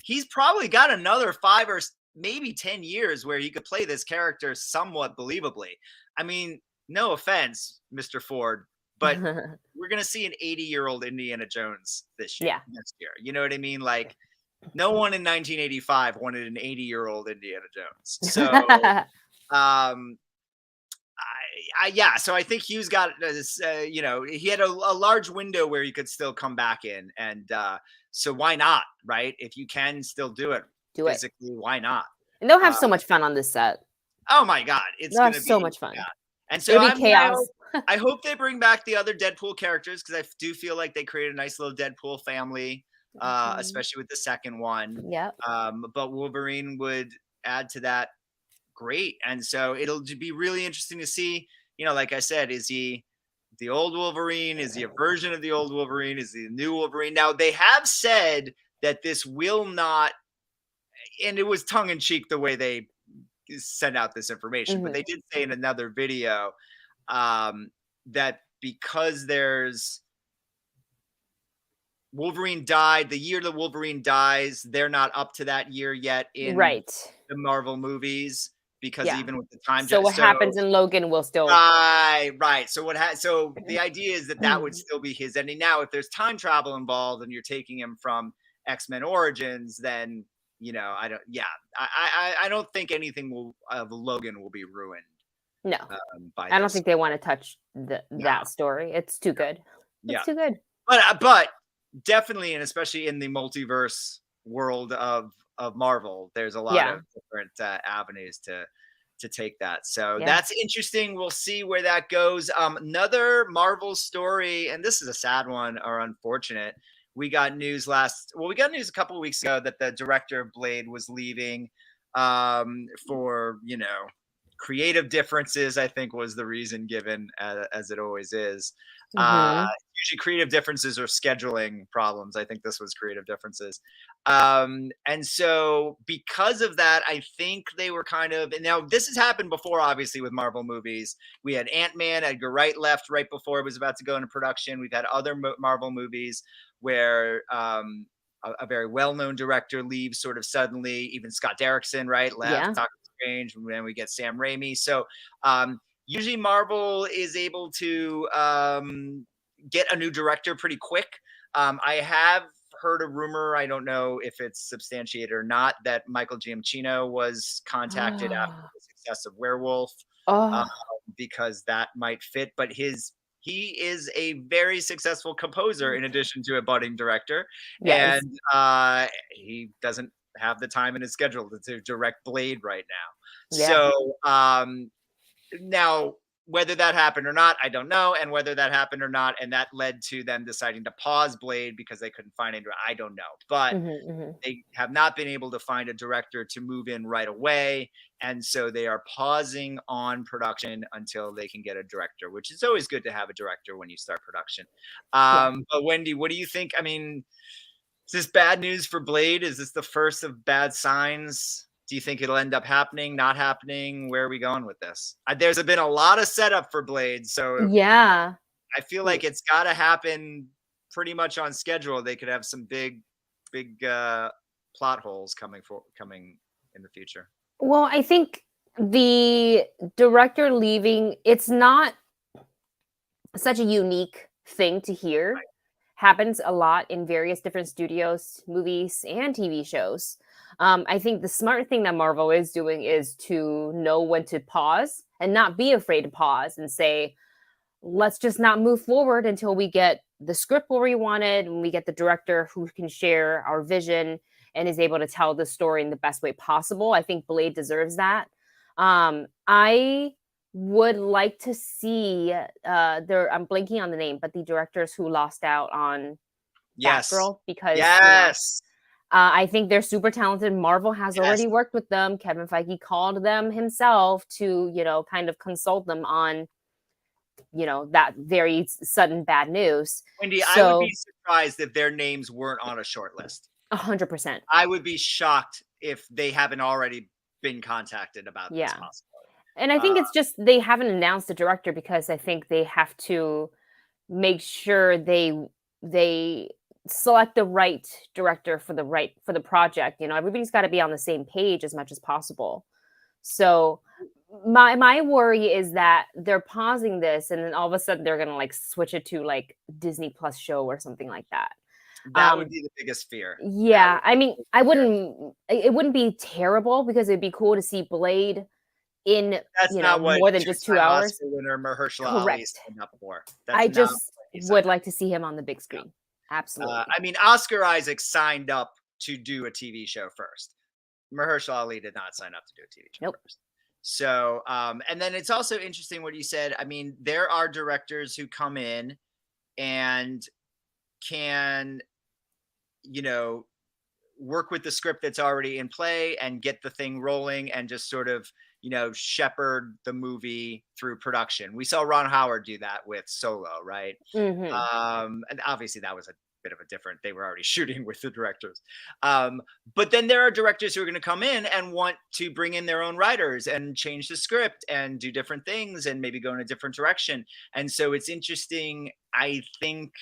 Speaker 1: He's probably got another 5 or maybe 10 years where he could play this character somewhat believably. I mean, no offense, Mr. Ford, but we're going to see an 80-year-old Indiana Jones next year. You know what I mean? Like, no one in 1985 wanted an 80-year-old Indiana Jones. So, so I think Hugh's got this, he had a large window where he could still come back in. And so why not, right? If you can still do it physically, why not?
Speaker 2: And they'll have so much fun on this set.
Speaker 1: Oh my God. It's going to be
Speaker 2: so much fun.
Speaker 1: Yeah. And so
Speaker 2: it'll be chaos.
Speaker 1: I hope they bring back the other Deadpool characters, because I do feel like they created a nice little Deadpool family, especially with the second one.
Speaker 2: Yeah.
Speaker 1: But Wolverine would add to that. Great. And so it'll be really interesting to see, like I said, is he the old Wolverine? Is he a version of the old Wolverine? Is he the new Wolverine? Now, they have said that this will not, and it was tongue in cheek the way they sent out this information, but they did say in another video that because there's Wolverine died, the year that Wolverine dies, they're not up to that year yet in the Marvel movies. Because even with the time,
Speaker 2: so what happens in Logan will still
Speaker 1: right. So so the idea is that would still be his ending. Now, if there's time travel involved and you're taking him from X-Men Origins, then I don't think anything of Logan will be ruined.
Speaker 2: No, I don't think they want to touch that story. It's too good. It's too good.
Speaker 1: But definitely, and especially in the multiverse world of Marvel, there's a lot of different avenues to take that. So that's interesting. We'll see where that goes. Another Marvel story, and this is a sad one or unfortunate. We got news a couple of weeks ago that the director of Blade was leaving for, creative differences, I think was the reason given, as it always is. Usually creative differences or scheduling problems. I think this was creative differences. And so because of that, I think they were and now this has happened before, obviously, with Marvel movies. We had Ant-Man, Edgar Wright left right before it was about to go into production. We've had other Marvel movies where a very well-known director leaves sort of suddenly. Even Scott Derrickson, right, left. Doctor Strange, and then we get Sam Raimi. So usually Marvel is able to get a new director pretty quick. I have heard a rumor, I don't know if it's substantiated or not, that Michael Giacchino was contacted after the success of Werewolf because that might fit. But he is a very successful composer in addition to a budding director. And he doesn't have the time in his schedule to direct Blade right now. So now, whether that happened or not, I don't know. And whether that happened or not, and that led to them deciding to pause Blade because they couldn't find it, I don't know. But they have not been able to find a director to move in right away. And so they are pausing on production until they can get a director, which is always good to have a director when you start production. But Wendy, what do you think? I mean, is this bad news for Blade? Is this the first of bad signs? Do you think it'll end up happening, not happening? Where are we going with this? There's been a lot of setup for Blade, so I feel like it's got to happen pretty much on schedule. They could have some big plot holes coming in the future.
Speaker 2: Well, I think the director leaving, it's not such a unique thing to hear. Happens a lot in various different studios, movies, and TV shows. I think the smart thing that Marvel is doing is to know when to pause and not be afraid to pause and say, let's just not move forward until we get the script where we wanted and we get the director who can share our vision and is able to tell the story in the best way possible. I think Blade deserves that. I would like to see I'm blanking on the name, but the directors who lost out on Batgirl, because I think they're super talented. Marvel has already worked with them. Kevin Feige called them himself to, kind of consult them on, that very sudden bad news.
Speaker 1: Wendy, I would be surprised if their names weren't on a short list.
Speaker 2: 100%.
Speaker 1: I would be shocked if they haven't already been contacted about this possibility.
Speaker 2: And I think it's just they haven't announced the director because I think they have to make sure they select the right director for the project. Everybody's got to be on the same page as much as possible. So my worry is that they're pausing this and then all of a sudden they're gonna switch it to Disney Plus show or something like that.
Speaker 1: That would be the biggest fear.
Speaker 2: Yeah, I mean, it wouldn't be terrible because it'd be cool to see Blade in more than just 2 hours.
Speaker 1: Winner Mahershala Ali signed up for.
Speaker 2: I just would like to see him on the big screen. Absolutely.
Speaker 1: I mean, Oscar Isaac signed up to do a TV show first. Mahershala Ali did not sign up to do a TV show first. So, and then it's also interesting what you said. I mean, there are directors who come in and can, work with the script that's already in play and get the thing rolling and just sort of, shepherd the movie through production. We saw Ron Howard do that with Solo, right?
Speaker 2: Mm-hmm.
Speaker 1: And obviously that was a bit of a different, they were already shooting with the directors. But then there are directors who are going to come in and want to bring in their own writers and change the script and do different things and maybe go in a different direction. And so it's interesting. I think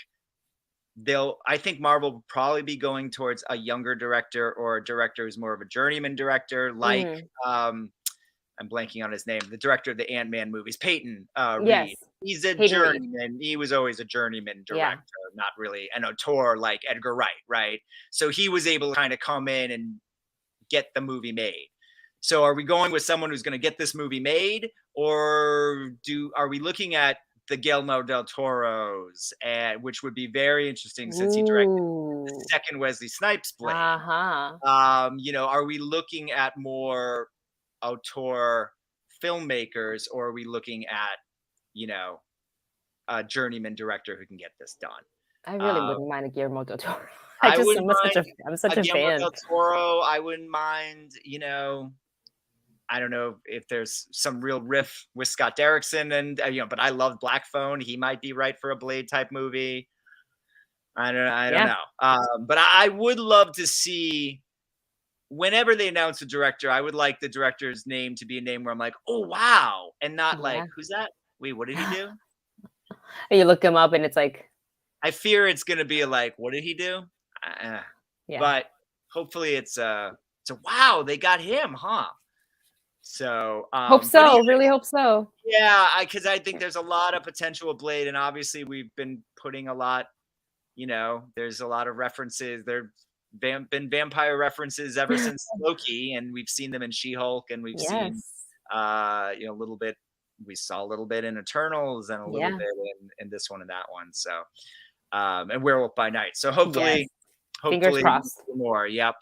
Speaker 1: Marvel will probably be going towards a younger director or a director who's more of a journeyman director, like I'm blanking on his name, the director of the Ant-Man movies, Peyton Reed. He's a journeyman. He was always a journeyman director, not really an auteur like Edgar Wright, right? So he was able to kind of come in and get the movie made. So are we going with someone who's going to get this movie made, or are we looking at the Guillermo del Toro's, which would be very interesting since he directed the second Wesley Snipes Blade. Are we looking at more auteur filmmakers, or are we looking at, a journeyman director who can get this done?
Speaker 2: I really wouldn't mind a Guillermo del Toro.
Speaker 1: I'm
Speaker 2: such a fan.
Speaker 1: Del Toro. I wouldn't mind, I don't know if there's some real riff with Scott Derrickson and, but I love Black Phone. He might be right for a Blade type movie. I don't know. But I would love to see, whenever they announce a director, I would like the director's name to be a name where I'm like, oh, wow. And not like, who's that? Wait, what did he do?
Speaker 2: And you look him up and it's like,
Speaker 1: I fear it's going to be like, what did he do? But hopefully it's a wow, they got him, huh? So
Speaker 2: hope so. Really hope so.
Speaker 1: Yeah, because I think there's a lot of potential with Blade, and obviously we've been putting a lot. There's a lot of references. There've been vampire references ever since Loki, and we've seen them in She-Hulk, and we've seen a little bit. We saw a little bit in Eternals, and a little bit in this one and that one. So, and Werewolf by Night. So hopefully,
Speaker 2: fingers crossed.
Speaker 1: More. Yep.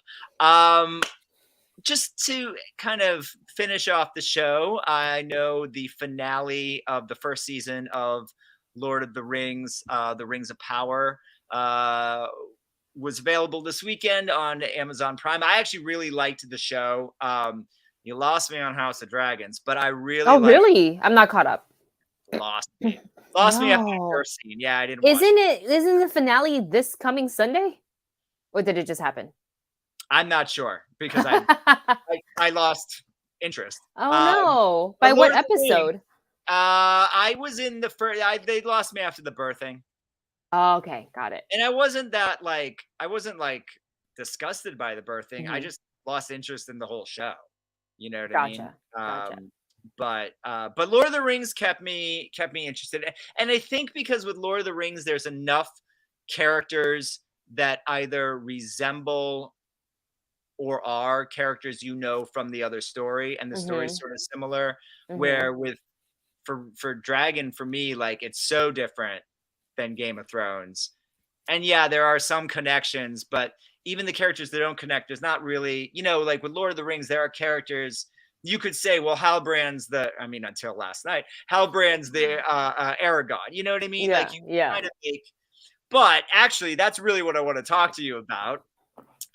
Speaker 1: Just to kind of finish off the show, I know the finale of the first season of Lord of the Rings, The Rings of Power, was available this weekend on Amazon Prime. I actually really liked the show. You lost me on House of Dragons, but I really
Speaker 2: really? I'm not caught up.
Speaker 1: Lost me after the first scene. Yeah, I didn't.
Speaker 2: Isn't the finale this coming Sunday, or did it just happen?
Speaker 1: I'm not sure because I lost interest.
Speaker 2: Oh no! By what episode?
Speaker 1: I was in the first. They lost me after the birthing.
Speaker 2: Oh, okay, got it.
Speaker 1: And I wasn't disgusted by the birthing. Mm-hmm. I just lost interest in the whole show. You know what I mean?
Speaker 2: Gotcha.
Speaker 1: But Lord of the Rings kept me interested, and I think because with Lord of the Rings, there's enough characters that either resemble or are characters from the other story, and the story's sort of similar. Where with for Dragon, for me, like, it's so different than Game of Thrones. And yeah, there are some connections, but even the characters that don't connect, there's not really, like with Lord of the Rings, there are characters you could say, well, until last night, Halbrand's the Aragon. You know what I mean? Like, you kind of make, but actually, that's really what I want to talk to you about.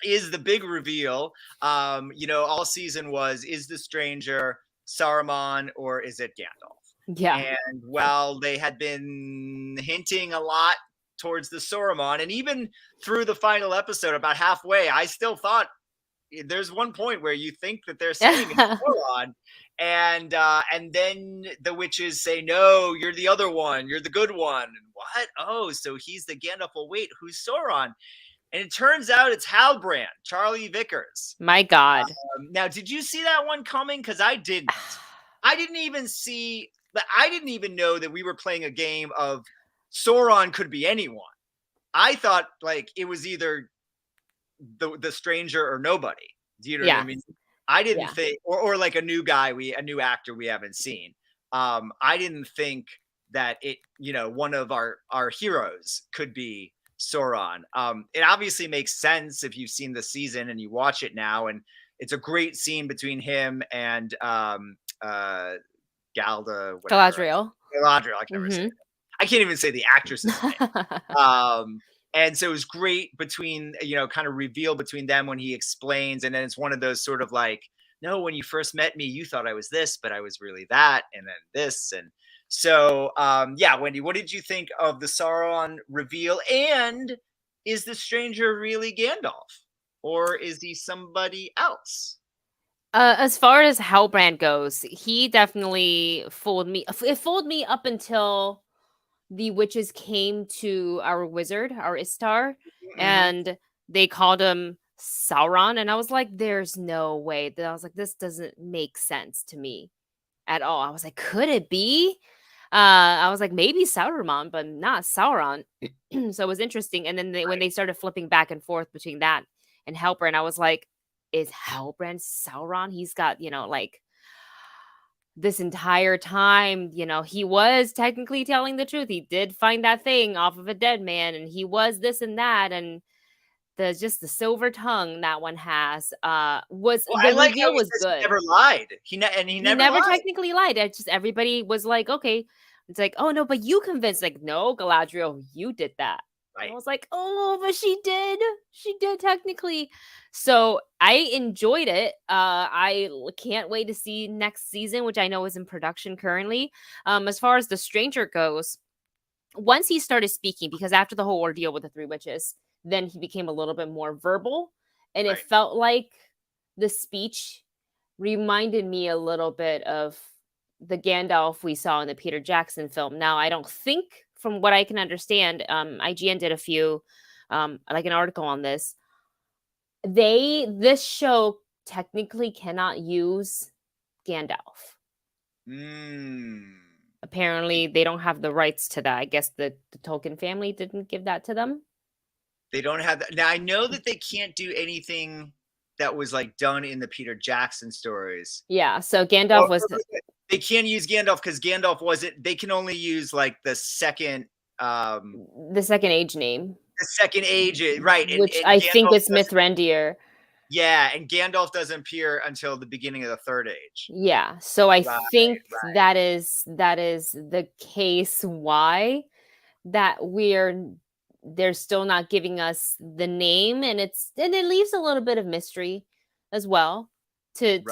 Speaker 1: Is the big reveal, all season was, is the stranger Saruman or is it Gandalf?
Speaker 2: Yeah.
Speaker 1: And while they had been hinting a lot towards the Saruman, and even through the final episode, about halfway, I still thought there's one point where you think that they're saying it's Sauron, and then the witches say, no, you're the other one, you're the good one. And what? Oh, so he's the Gandalf. Well, wait, who's Sauron? And it turns out it's Halbrand, Charlie Vickers.
Speaker 2: My God.
Speaker 1: Now, did you see that one coming? Because I didn't. I didn't even know that we were playing a game of Sauron could be anyone. I thought, like, it was either the stranger or nobody. Do you know what I mean? I didn't think, or like a new actor we haven't seen. I didn't think that it, one of our heroes could be Sauron. It obviously makes sense if you've seen the season and you watch it now, and it's a great scene between him and Galadriel. I can never say it. I can't even say the actress's name. And so it was great between, kind of reveal between them when he explains, and then it's one of those sort of like, no, when you first met me, you thought I was this, but I was really that, and then this. And so, Wendy, what did you think of the Sauron reveal? And is the stranger really Gandalf, or is he somebody else?
Speaker 2: As far as Halbrand goes, he definitely fooled me. It fooled me up until the witches came to our wizard, our Istar, and they called him Sauron. And I was like, there's no way. I was like, this doesn't make sense to me at all. I was like, could it be? I was like, maybe Sauron, but not Sauron. So it was interesting. And then when they started flipping back and forth between that and Halbrand, I was like, is Halbrand Sauron? He's got, like, this entire time, he was technically telling the truth. He did find that thing off of a dead man, and he was this and that, and the silver tongue that one has was the reveal was good. He
Speaker 1: never lied. He never lied.
Speaker 2: Technically lied. It's just everybody was like, okay. It's like, oh no, but you convinced. Like, no, Galadriel, you did that. Right. I was like, oh, but she did technically. So I enjoyed it. I can't wait to see next season, which I know is in production currently. As far as the stranger goes, once he started speaking, because after the whole ordeal with the three witches, then he became a little bit more verbal, and it felt like the speech reminded me a little bit of the Gandalf we saw in the Peter Jackson film. Now, I don't think, from what I can understand, IGN did a few, like an article on this. This show technically cannot use Gandalf. Apparently, they don't have the rights to that. I guess the Tolkien family didn't give that to them.
Speaker 1: They don't have that. Now, I know that they can't do anything that was like done in the Peter Jackson stories.
Speaker 2: Yeah, so Gandalf was...
Speaker 1: They can't use Gandalf because Gandalf wasn't... They can only use like the second...
Speaker 2: the second age name.
Speaker 1: The second age, right.
Speaker 2: Which I think is Mithrandir.
Speaker 1: Yeah, and Gandalf doesn't appear until the beginning of the third age.
Speaker 2: Yeah, so I think that is the case why that they're still not giving us the name, and it leaves a little bit of mystery as well to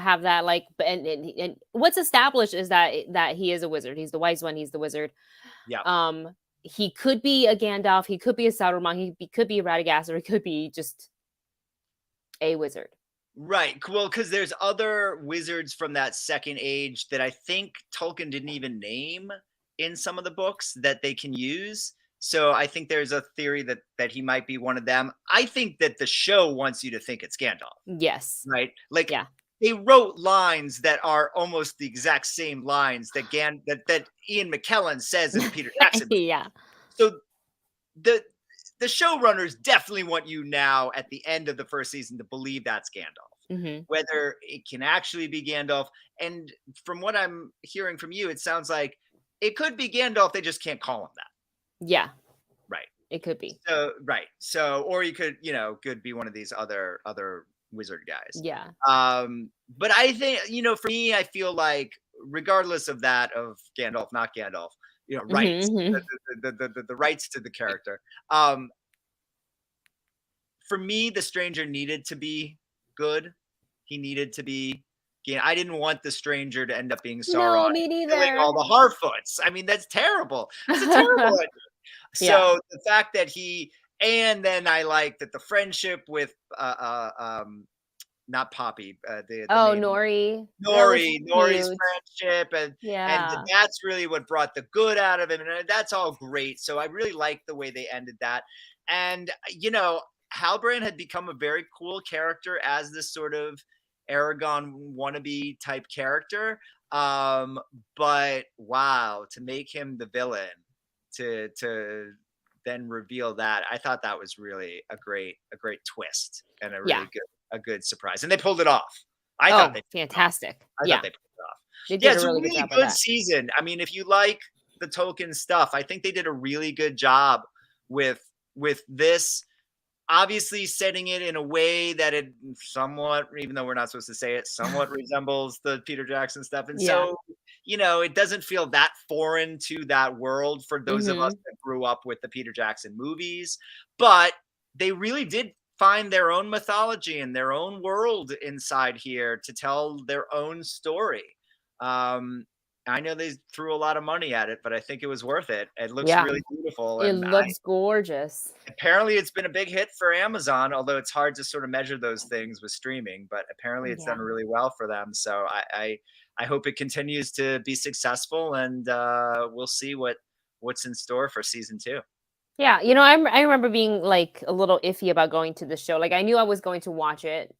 Speaker 2: have that, like, and what's established is that he is a wizard. He's the wise one. He's the wizard.
Speaker 1: Yeah.
Speaker 2: He could be a Gandalf. He could be a Sauron. He could be a Radagast, or he could be just a wizard.
Speaker 1: Right. Well, because there's other wizards from that second age that I think Tolkien didn't even name in some of the books that they can use. So I think there's a theory that he might be one of them. I think that the show wants you to think it's Gandalf.
Speaker 2: Yes.
Speaker 1: Right? Like, they wrote lines that are almost the exact same lines that Ian McKellen says in Peter Jackson.
Speaker 2: Yeah.
Speaker 1: So the showrunners definitely want you now at the end of the first season to believe that's Gandalf.
Speaker 2: Mm-hmm.
Speaker 1: Whether it can actually be Gandalf. And from what I'm hearing from you, it sounds like it could be Gandalf. They just can't call him that.
Speaker 2: Yeah.
Speaker 1: Right.
Speaker 2: It could be.
Speaker 1: So, right. So, or you could, could be one of these other wizard guys.
Speaker 2: Yeah.
Speaker 1: But I think, for me, I feel like regardless of that, of Gandalf, not Gandalf, rights, the rights to the character. For me, the stranger needed to be good. He needed to be. I didn't want the stranger to end up being Sauron.
Speaker 2: No, me neither.
Speaker 1: Killing all the Harfoots. I mean, that's terrible. That's a terrible idea. So the fact that and then I like that the friendship with not Poppy,
Speaker 2: Nori.
Speaker 1: Nori's friendship, and that's really what brought the good out of him, and that's all great. So I really like the way they ended that, and Halbrand had become a very cool character as this sort of Aragorn wannabe type character, but wow, to make him the villain, to then reveal that, I thought that was really a great twist and a really good surprise, and they pulled it off. I thought they
Speaker 2: fantastic.
Speaker 1: I thought they pulled it off.
Speaker 2: It's
Speaker 1: a really good season. I mean, if you like the Tolkien stuff, I think they did a really good job with this. Obviously, setting it in a way that it somewhat, even though we're not supposed to say it, somewhat resembles the Peter Jackson stuff. And so, it doesn't feel that foreign to that world for those of us that grew up with the Peter Jackson movies. But they really did find their own mythology and their own world inside here to tell their own story. I know they threw a lot of money at it, but I think it was worth it. It looks really beautiful.
Speaker 2: It looks gorgeous.
Speaker 1: Apparently, it's been a big hit for Amazon, although it's hard to sort of measure those things with streaming. But apparently, it's done really well for them. So I hope it continues to be successful, and we'll see what's in store for season 2.
Speaker 2: Yeah, I remember being like a little iffy about going to the show. Like I knew I was going to watch it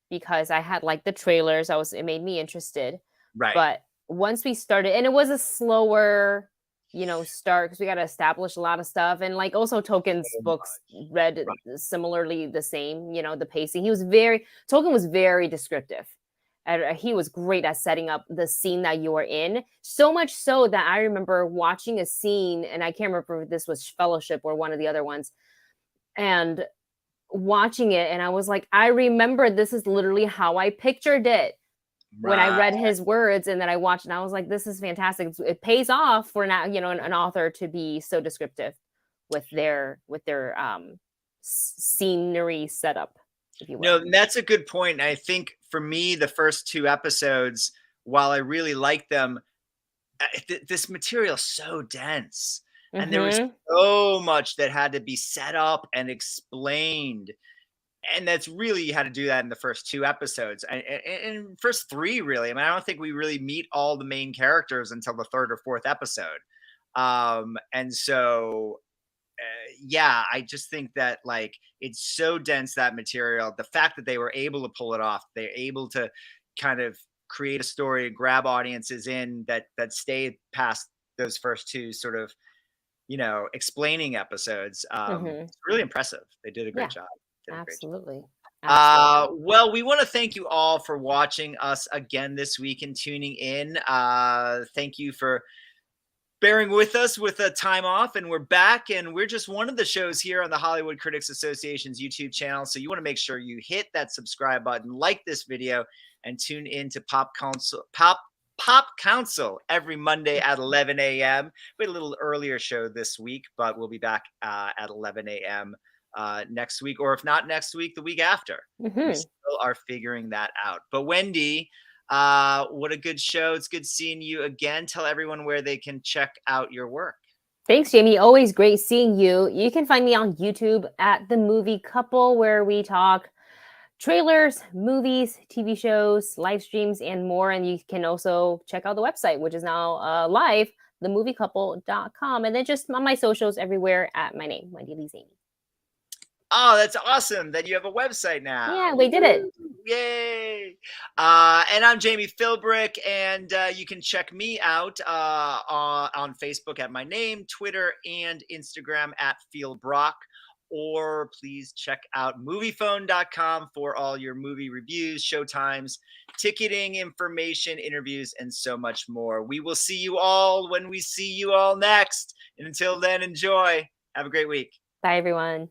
Speaker 2: because I had like the trailers. It made me interested.
Speaker 1: Right.
Speaker 2: But once we started, and it was a slower, start because we got to establish a lot of stuff, and like also Tolkien's books read similarly the same. The pacing. Tolkien was very descriptive. He was great at setting up the scene that you were in. So much so that I remember watching a scene, and I can't remember if this was Fellowship or one of the other ones, and watching it, and I was like, I remember this is literally how I pictured it. When I read his words, and then I watched, and I was like, this is fantastic. It pays off for now, an author to be so descriptive with their scenery setup, if you will.
Speaker 1: No, that's a good point. I think for me, the first 2 episodes, while I really liked them, this material is so dense. And there was so much that had to be set up and explained. And that's really, you had to do that in the first 2 episodes, and first 3 really. I mean, I don't think we really meet all the main characters until the 3rd or 4th episode. And so, I just think that like it's so dense, that material. The fact that they were able to pull it off, they're able to kind of create a story, grab audiences in that stay past those first 2 sort of, explaining episodes. It's really impressive. They did a great job.
Speaker 2: Absolutely.
Speaker 1: Well, we want to thank you all for watching us again this week and tuning in. Thank you for bearing with us with a time off, and we're back, and we're just one of the shows here on the Hollywood Critics Association's YouTube channel. So you want to make sure you hit that subscribe button, like this video, and tune in to Pop Council every Monday at 11 a.m. We had a little earlier show this week, but we'll be back at 11 a.m. Next week, or if not next week, the week after. We still are figuring that out. But Wendy, what a good show. It's good seeing you again. Tell everyone where they can check out your work.
Speaker 2: Thanks, Jamie. Always great seeing you. You can find me on YouTube at The Movie Couple, where we talk trailers, movies, TV shows, live streams, and more. And you can also check out the website, which is now live, themoviecouple.com. And then just on my socials everywhere at my name, Wendy Lee Szany.
Speaker 1: Oh, that's awesome that you have a website now.
Speaker 2: Yeah, we did it.
Speaker 1: Yay. And I'm Jami Philbrick, and you can check me out on Facebook at my name, Twitter and Instagram at Philbrock. or please check out moviephone.com for all your movie reviews, showtimes, ticketing information, interviews, and so much more. We will see you all when we see you all next. And until then, enjoy. Have a great week.
Speaker 2: Bye, everyone.